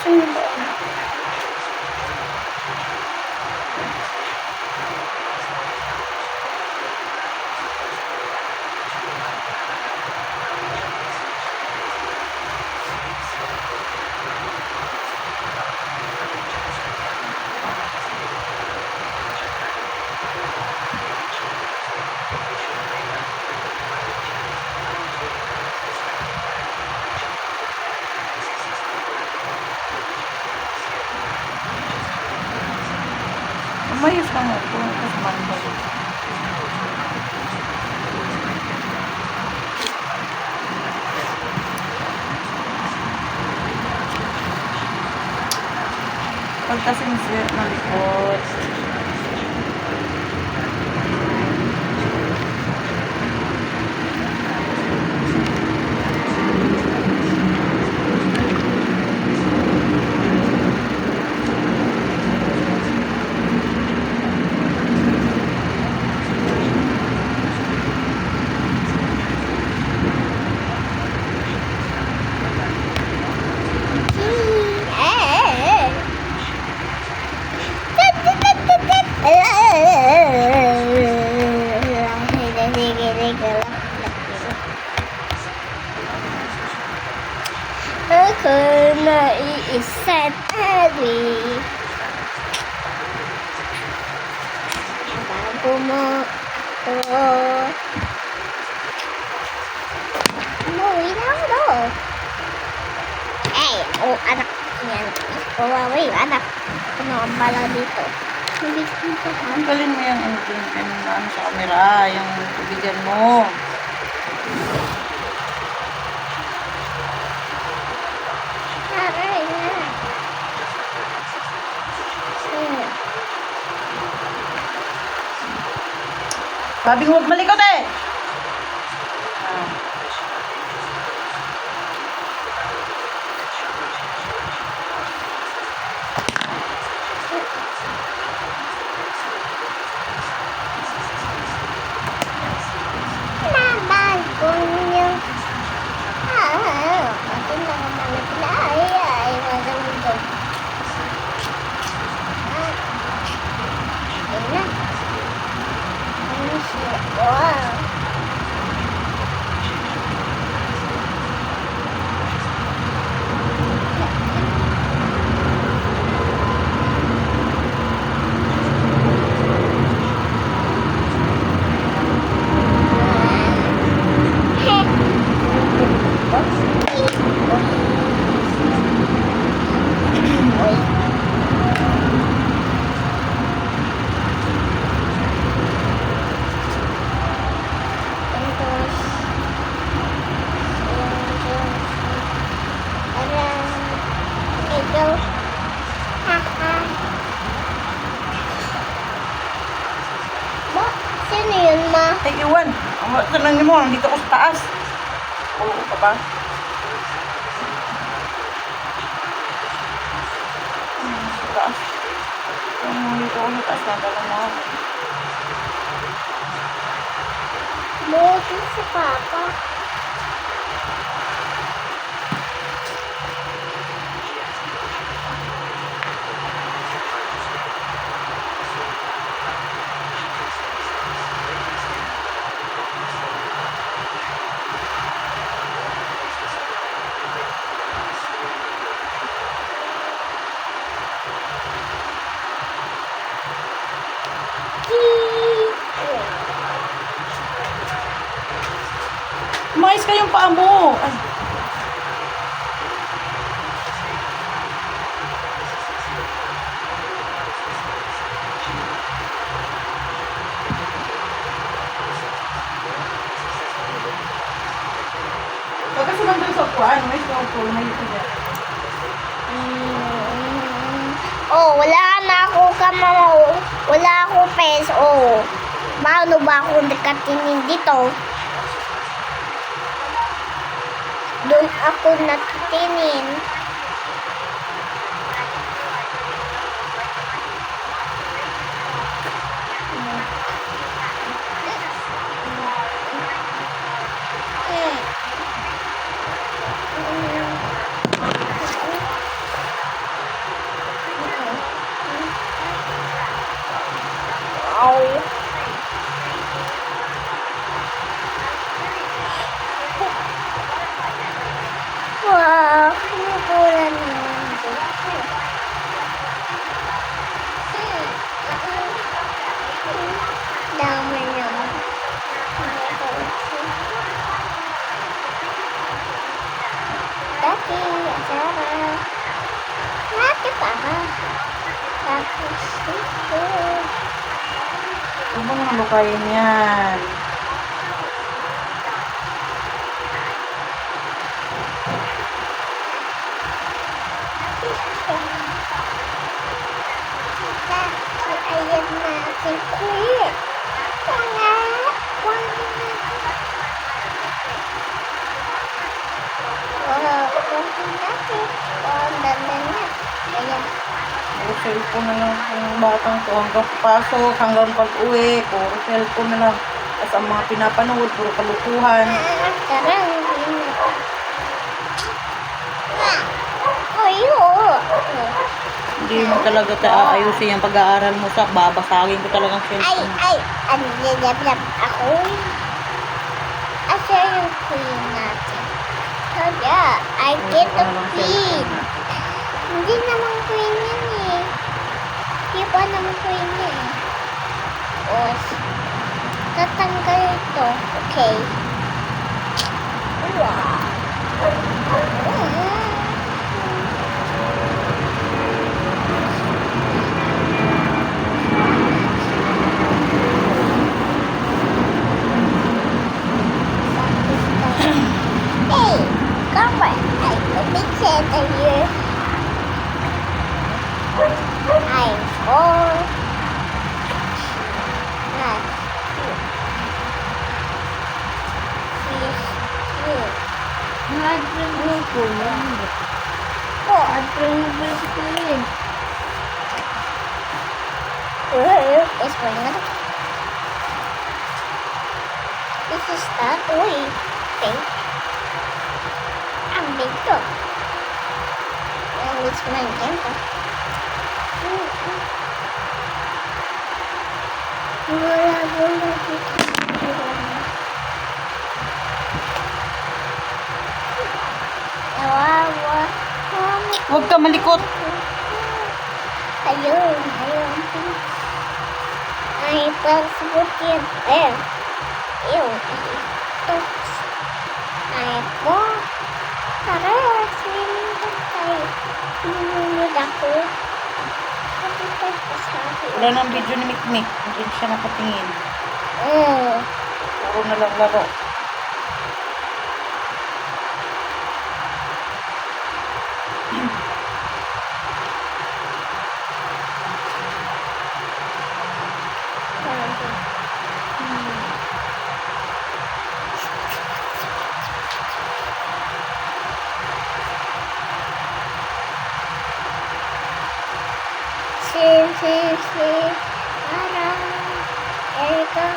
Sino ba? Umayos lang ako. Tapos manbalik. Pagkasinsir na likod. Ako naiisip ali bago mo umuwi na ako doon. Anak yan. Kawawi, anak. Ano ang bala dito? Tanggalin mo yung ano sa camera, yung tubigan mo. Aray na. Sabi huwag malikot eh! Sino yun, ma? Ay, iwan. Tanangin mo, nandito ako sa taas. Oo ka ba? Sa taas. Nandito ako sa taas. Nadala mo ako. Buti si Papa. Umayos kayong paa mo. Ay. Pagka sumandal sa kuwan, may stoko, may ito dyan. Wala na ako wala ako peso. Paano ba ako nakatingin dito? Doon ako nakatingin. Wow, kumukulan naman dito. Dami naman. Dati, acara. Dati pa ka. Tapos ito. Ano ba naman lukayin yan? Ayan na aking kulit. Wala. Wow, kunti natin. Wow, ang ganda niya. Ayan. Puro cellphone na lang yung batang to. Hanggang pasok, hanggang pag-uwi. Puro cellphone na lang. Tapos ang mga pinapanood, puro kalukuhan. Tara. Uy, oo. Hindi mo talaga ayusin yung pag-aaral mo sa babasagin ko talagang cellphone. Ano nilablab ako? Asa yung queen natin? Kaya, I get the queen. Hindi naman queen yan eh. Hindi pa naman queen yan eh. O, tatanggal ito. Okay. Wow. Hey, come on. I'm big center here. I'm four. It's going on. This is that way. Pink. Ang big to. And it's magenta. Wala dito. Nawawa. Huwag ka malikot. Ayun. Ay, pagsabutin. Ew. Oops. Ay, po. Tara, swimming tayo. Nunod ako. Wala nang video ni Mikmik. Hindi siya nakatingin. Oh. Puro na lang laro. Parang Erika.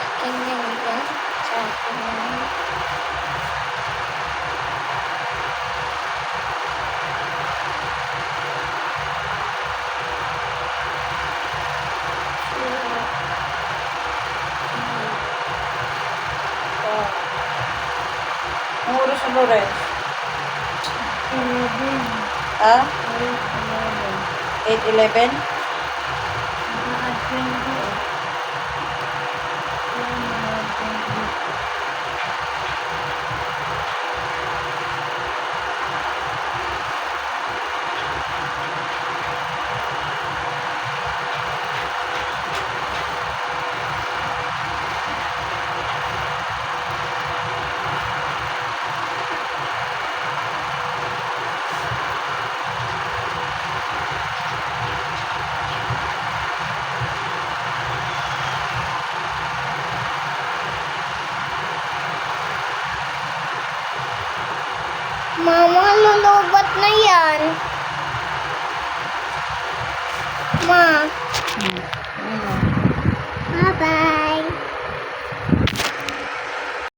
Akin na yan. Sa akin na yan. Ang oras sa Lawrence? Ha? 8:11? Mama, lulubat na yan. Ma.